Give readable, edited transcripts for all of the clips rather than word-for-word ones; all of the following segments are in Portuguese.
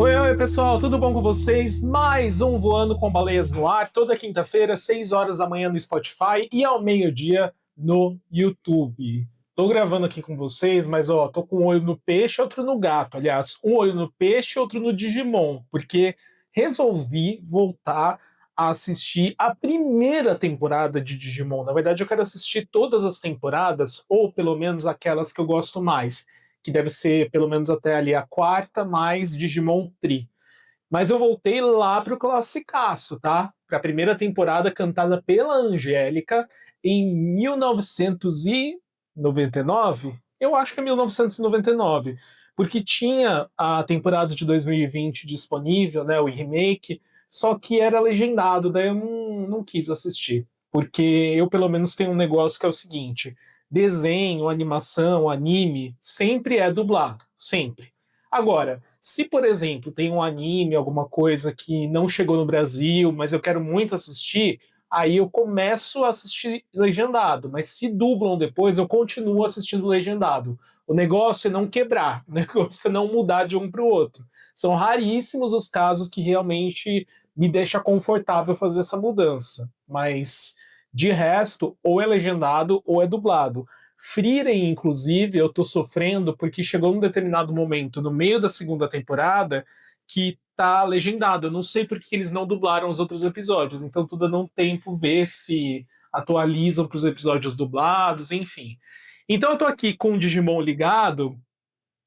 Oi, pessoal, tudo bom com vocês? Mais um Voando com Baleias no ar, toda quinta-feira, 6 horas da manhã no Spotify e ao meio-dia no YouTube. Tô gravando aqui com vocês, mas tô com um olho no peixe, outro no gato. Aliás, um olho no peixe, outro no Digimon, porque resolvi voltar a assistir a primeira temporada de Digimon. Na verdade, eu quero assistir todas as temporadas, ou pelo menos aquelas que eu gosto mais, que deve ser pelo menos até ali a quarta, mais Digimon Tri. Mas eu voltei lá pro classicaço, tá? Pra primeira temporada cantada pela Angélica em 1999. Eu acho que é 1999, porque tinha a temporada de 2020 disponível, né, o remake, só que era legendado, daí eu não quis assistir. Porque eu, pelo menos, tenho um negócio que é o seguinte: desenho, animação, anime, sempre é dublado. Sempre. Agora, se, por exemplo, tem um anime, alguma coisa que não chegou no Brasil, mas eu quero muito assistir, aí eu começo a assistir legendado. Mas se dublam depois, eu continuo assistindo legendado. O negócio é não quebrar, o negócio é não mudar de um para o outro. São raríssimos os casos que realmente me deixa confortável fazer essa mudança. Mas, de resto, ou é legendado ou é dublado. Frieren, inclusive, eu tô sofrendo porque chegou num determinado momento, no meio da segunda temporada, que tá legendado. Eu não sei por que eles não dublaram os outros episódios, então tô dando um tempo ver se atualizam para os episódios dublados, enfim. Então eu tô aqui com o Digimon ligado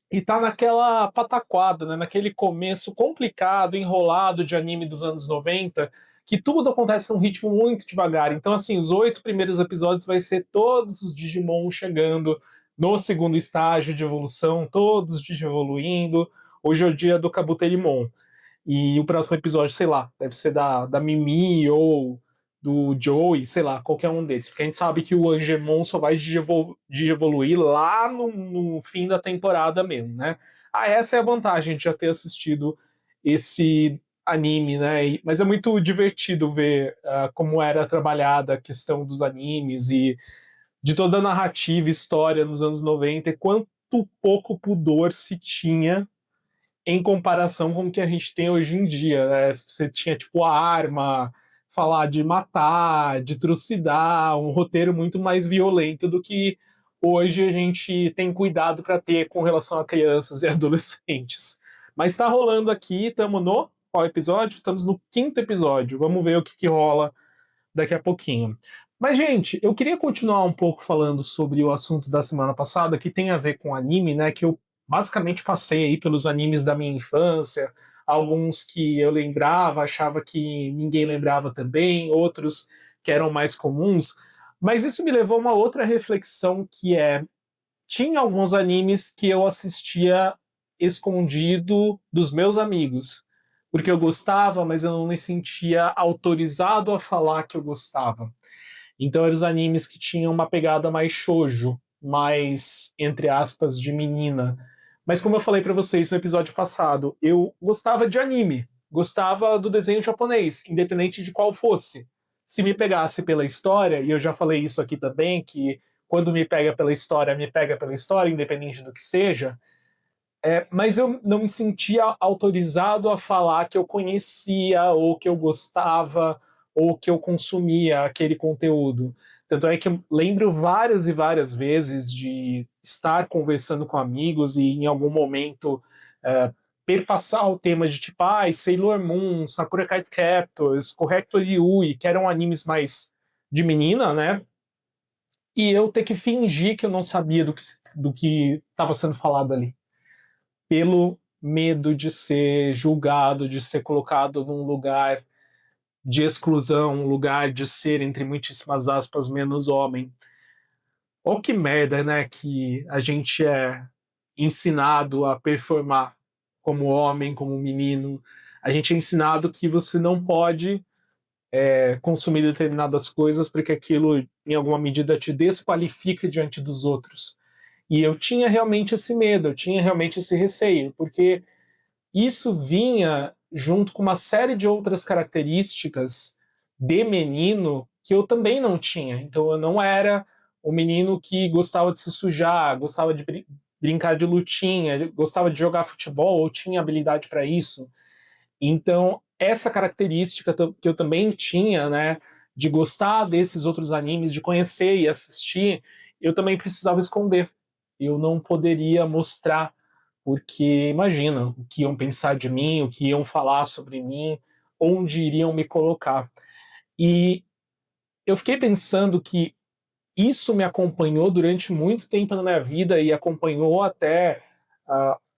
e tá naquela pataquada, né? Naquele começo complicado, enrolado de anime dos anos 90, que tudo acontece num ritmo muito devagar. Então, assim, os 8 primeiros episódios vai ser todos os Digimon chegando no segundo estágio de evolução, todos Digievoluindo. Hoje é o dia do Kabuterimon. E o próximo episódio, sei lá, deve ser da Mimi ou do Joey, sei lá, qualquer um deles. Porque a gente sabe que o Angemon só vai digievoluir lá no fim da temporada mesmo, né? Ah, essa é a vantagem de já ter assistido esse anime, né? Mas é muito divertido ver como era trabalhada a questão dos animes e de toda a narrativa e história nos anos 90 e quanto pouco pudor se tinha em comparação com o que a gente tem hoje em dia, né? Você tinha, tipo, a arma, falar de matar, de trucidar, um roteiro muito mais violento do que hoje a gente tem cuidado para ter com relação a crianças e adolescentes. Mas está rolando aqui, estamos no qual episódio? Estamos no quinto episódio. Vamos ver o que rola daqui a pouquinho. Mas, gente, eu queria continuar um pouco falando sobre o assunto da semana passada, que tem a ver com anime, né? Que eu basicamente passei aí pelos animes da minha infância, alguns que eu lembrava, achava que ninguém lembrava também, outros que eram mais comuns. Mas isso me levou a uma outra reflexão que é: tinha alguns animes que eu assistia escondido dos meus amigos, porque eu gostava, mas eu não me sentia autorizado a falar que eu gostava. Então eram os animes que tinham uma pegada mais shoujo, mais, entre aspas, de menina. Mas como eu falei pra vocês no episódio passado, eu gostava de anime, gostava do desenho japonês, independente de qual fosse. Se me pegasse pela história, e eu já falei isso aqui também, que quando me pega pela história, independente do que seja, mas eu não me sentia autorizado a falar que eu conhecia, ou que eu gostava, ou que eu consumia aquele conteúdo. Tanto é que eu lembro várias e várias vezes de estar conversando com amigos e em algum momento perpassar o tema de tipo, Sailor Moon, Sakura Card Captors, Corrector Yui, que eram animes mais de menina, né? E eu ter que fingir que eu não sabia do que estava sendo falado ali pelo medo de ser julgado, de ser colocado num lugar de exclusão, um lugar de ser, entre muitíssimas aspas, menos homem. Ou que merda, né? Que a gente é ensinado a performar como homem, como menino. A gente é ensinado que você não pode consumir determinadas coisas porque aquilo, em alguma medida, te desqualifica diante dos outros. E eu tinha realmente esse medo, eu tinha realmente esse receio, porque isso vinha junto com uma série de outras características de menino que eu também não tinha. Então eu não era o menino que gostava de se sujar, gostava de brincar de lutinha, gostava de jogar futebol, ou tinha habilidade para isso. Então, essa característica que eu também tinha, né, de gostar desses outros animes, de conhecer e assistir, eu também precisava esconder. Eu não poderia mostrar, porque imagina o que iam pensar de mim, o que iam falar sobre mim, onde iriam me colocar. E eu fiquei pensando que isso me acompanhou durante muito tempo na minha vida e acompanhou até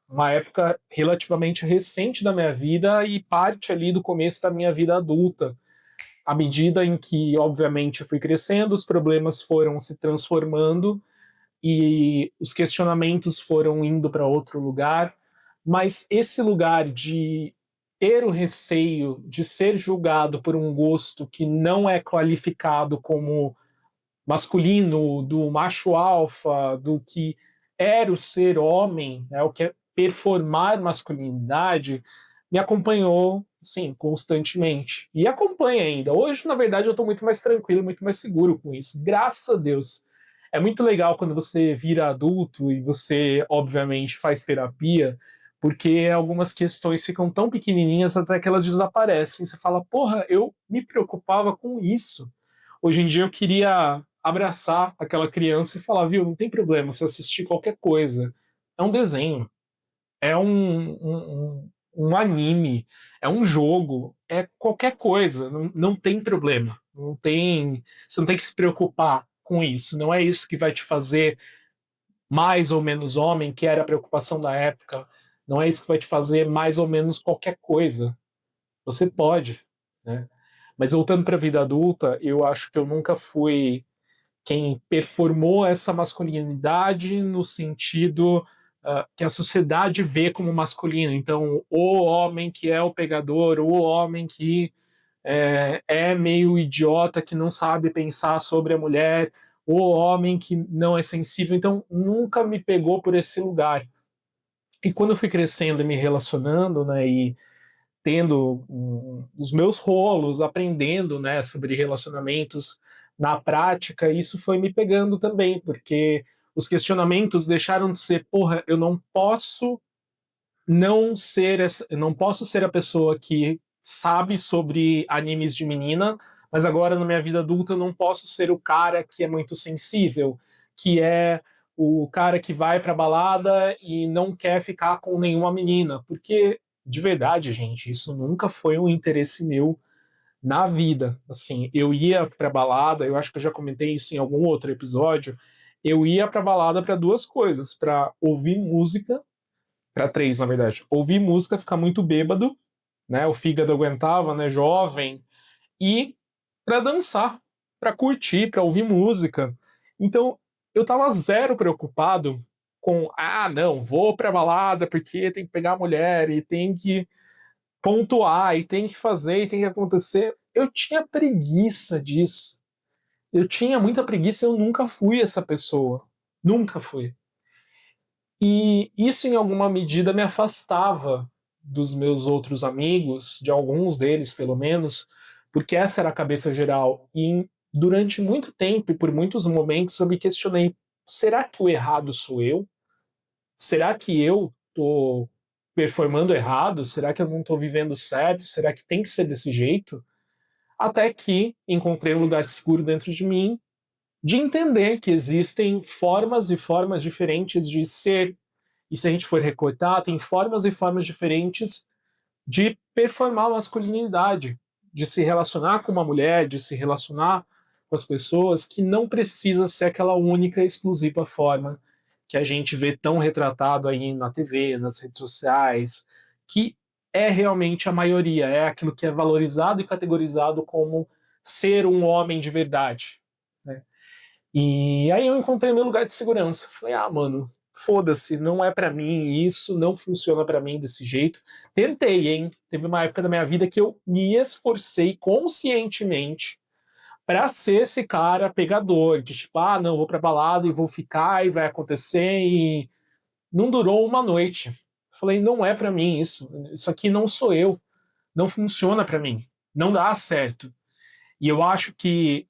uma época relativamente recente da minha vida e parte ali do começo da minha vida adulta. À medida em que, obviamente, eu fui crescendo, os problemas foram se transformando e os questionamentos foram indo para outro lugar, mas esse lugar de ter o receio de ser julgado por um gosto que não é qualificado como masculino, do macho alfa, do que era o ser homem, né, o que é performar masculinidade, me acompanhou, sim, constantemente. E acompanha ainda. Hoje, na verdade, eu estou muito mais tranquilo, muito mais seguro com isso. Graças a Deus. É muito legal quando você vira adulto e você, obviamente, faz terapia, porque algumas questões ficam tão pequenininhas até que elas desaparecem. Você fala, porra, eu me preocupava com isso. Hoje em dia eu queria abraçar aquela criança e falar, viu, não tem problema se assistir qualquer coisa. É um desenho, é um anime, é um jogo, é qualquer coisa, não tem problema. Não tem, você não tem que se preocupar com isso. Não é isso que vai te fazer mais ou menos homem, que era a preocupação da época. Não é isso que vai te fazer mais ou menos qualquer coisa. Você pode, né? Mas voltando para a vida adulta, eu acho que eu nunca fui quem performou essa masculinidade no sentido que a sociedade vê como masculino. Então, o homem que é o pegador, o homem que é meio idiota, que não sabe pensar sobre a mulher, o homem que não é sensível. Então, nunca me pegou por esse lugar. E quando eu fui crescendo e me relacionando, né, e tendo os meus rolos, aprendendo, né, sobre relacionamentos na prática, isso foi me pegando também, porque os questionamentos deixaram de ser, porra, eu não posso não ser eu não posso ser a pessoa que sabe sobre animes de menina, mas agora na minha vida adulta eu não posso ser o cara que é muito sensível, que é o cara que vai pra balada e não quer ficar com nenhuma menina, porque de verdade, gente, isso nunca foi um interesse meu na vida. Assim, eu ia pra balada, eu acho que eu já comentei isso em algum outro episódio, eu ia pra balada para duas coisas, para ouvir música, para três, na verdade. Ouvir música, ficar muito bêbado, né? O fígado aguentava, né? Jovem. E para dançar, para curtir, para ouvir música. Então, eu tava zero preocupado com, não, vou pra balada porque tem que pegar a mulher e tem que pontuar e tem que fazer e tem que acontecer. Eu tinha preguiça disso. Eu tinha muita preguiça, eu nunca fui essa pessoa. Nunca fui. E isso, em alguma medida, me afastava dos meus outros amigos, de alguns deles, pelo menos, porque essa era a cabeça geral. E durante muito tempo e por muitos momentos eu me questionei: será que o errado sou eu? Será que eu estou performando errado? Será que eu não estou vivendo certo? Será que tem que ser desse jeito? Até que encontrei um lugar seguro dentro de mim, de entender que existem formas e formas diferentes de ser, e se a gente for recortar, tem formas e formas diferentes de performar a masculinidade, de se relacionar com uma mulher, de se relacionar com as pessoas, que não precisa ser aquela única e exclusiva forma que a gente vê tão retratado aí na TV, nas redes sociais, que é realmente a maioria, é aquilo que é valorizado e categorizado como ser um homem de verdade, né? E aí eu encontrei meu lugar de segurança. Falei, mano, foda-se, não é pra mim isso, não funciona pra mim desse jeito. Tentei, hein? Teve uma época da minha vida que eu me esforcei conscientemente pra ser esse cara pegador, de tipo, não, vou pra balada e vou ficar e vai acontecer e não durou uma noite. Falei, não é pra mim isso aqui não sou eu, não funciona pra mim, não dá certo. E eu acho que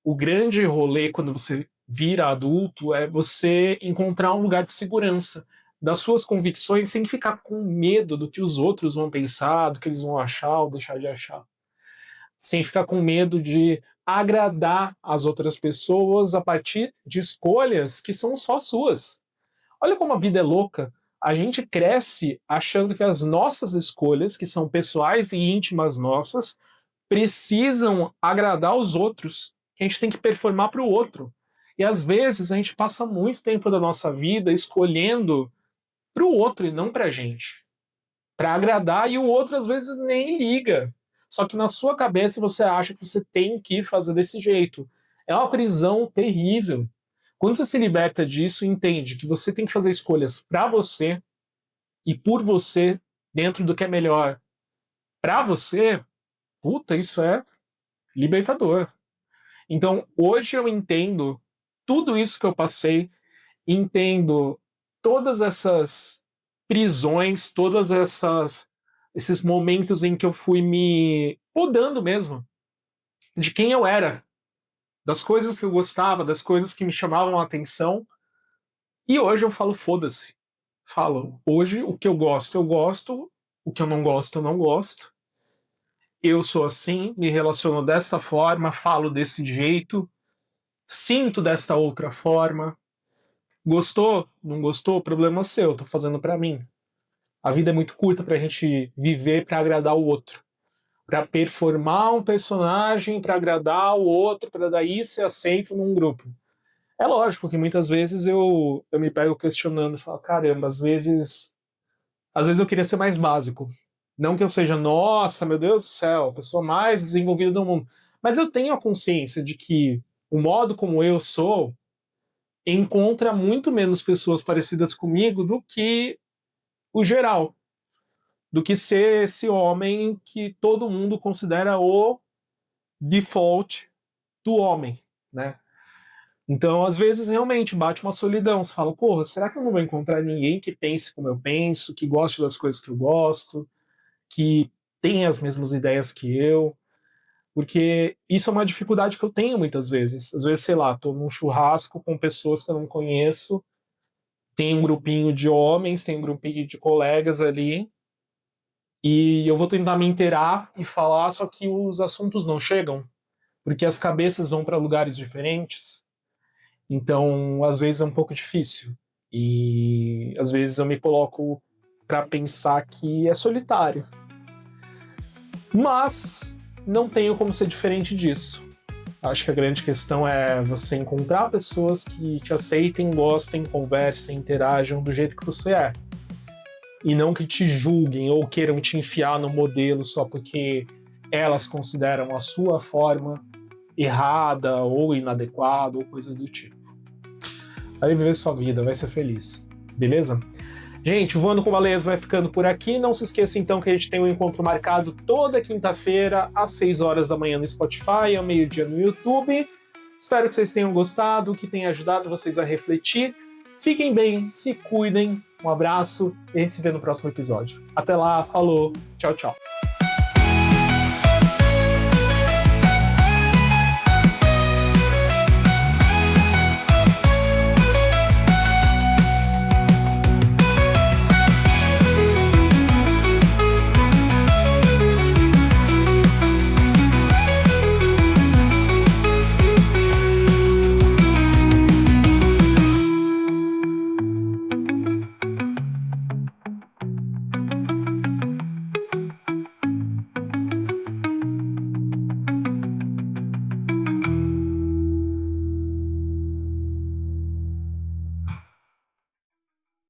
o grande rolê quando você vira adulto é você encontrar um lugar de segurança das suas convicções sem ficar com medo do que os outros vão pensar, do que eles vão achar ou deixar de achar. Sem ficar com medo de agradar as outras pessoas a partir de escolhas que são só suas. Olha como a vida é louca. A gente cresce achando que as nossas escolhas, que são pessoais e íntimas nossas, precisam agradar os outros. Que a gente tem que performar para o outro. E às vezes a gente passa muito tempo da nossa vida escolhendo para o outro e não para a gente. Para agradar, e o outro às vezes nem liga. Só que na sua cabeça você acha que você tem que fazer desse jeito. É uma prisão terrível. Quando você se liberta disso, entende que você tem que fazer escolhas para você e por você, dentro do que é melhor para você, puta, isso é libertador. Então, hoje eu entendo tudo isso que eu passei, entendo todas essas prisões, todas essas esses momentos em que eu fui me podando mesmo de quem eu era, das coisas que eu gostava, das coisas que me chamavam a atenção. E hoje eu falo foda-se. Falo, hoje o que eu gosto, o que eu não gosto, eu não gosto. Eu sou assim, me relaciono dessa forma, falo desse jeito, sinto desta outra forma. Gostou? Não gostou? Problema seu, tô fazendo pra mim. A vida é muito curta pra gente viver pra agradar o outro, pra performar um personagem pra agradar o outro, pra daí ser aceito num grupo. É lógico que muitas vezes eu me pego questionando e falo, caramba, às vezes eu queria ser mais básico. Não que eu seja, nossa, meu Deus do céu, a pessoa mais desenvolvida do mundo. Mas eu tenho a consciência de que o modo como eu sou encontra muito menos pessoas parecidas comigo do que o geral. Do que ser esse homem que todo mundo considera o default do homem, né? Então, às vezes, realmente bate uma solidão. Você fala, porra, será que eu não vou encontrar ninguém que pense como eu penso, que goste das coisas que eu gosto, que tenha as mesmas ideias que eu? Porque isso é uma dificuldade que eu tenho muitas vezes. Às vezes, sei lá, tô num churrasco com pessoas que eu não conheço, tem um grupinho de homens, tem um grupinho de colegas ali, e eu vou tentar me inteirar e falar, só que os assuntos não chegam, porque as cabeças vão para lugares diferentes. Então, às vezes é um pouco difícil. E às vezes eu me coloco para pensar que é solitário. Mas não tenho como ser diferente disso. Acho que a grande questão é você encontrar pessoas que te aceitem, gostem, conversem, interajam do jeito que você é. E não que te julguem ou queiram te enfiar no modelo só porque elas consideram a sua forma errada ou inadequada ou coisas do tipo. Vai viver sua vida, vai ser feliz. Beleza? Gente, o Voando com Baleias vai ficando por aqui. Não se esqueça então que a gente tem um encontro marcado toda quinta-feira, às 6 horas da manhã no Spotify, ao meio-dia no YouTube. Espero que vocês tenham gostado, que tenha ajudado vocês a refletir. Fiquem bem, se cuidem. Um abraço e a gente se vê no próximo episódio. Até lá, falou, tchau, tchau.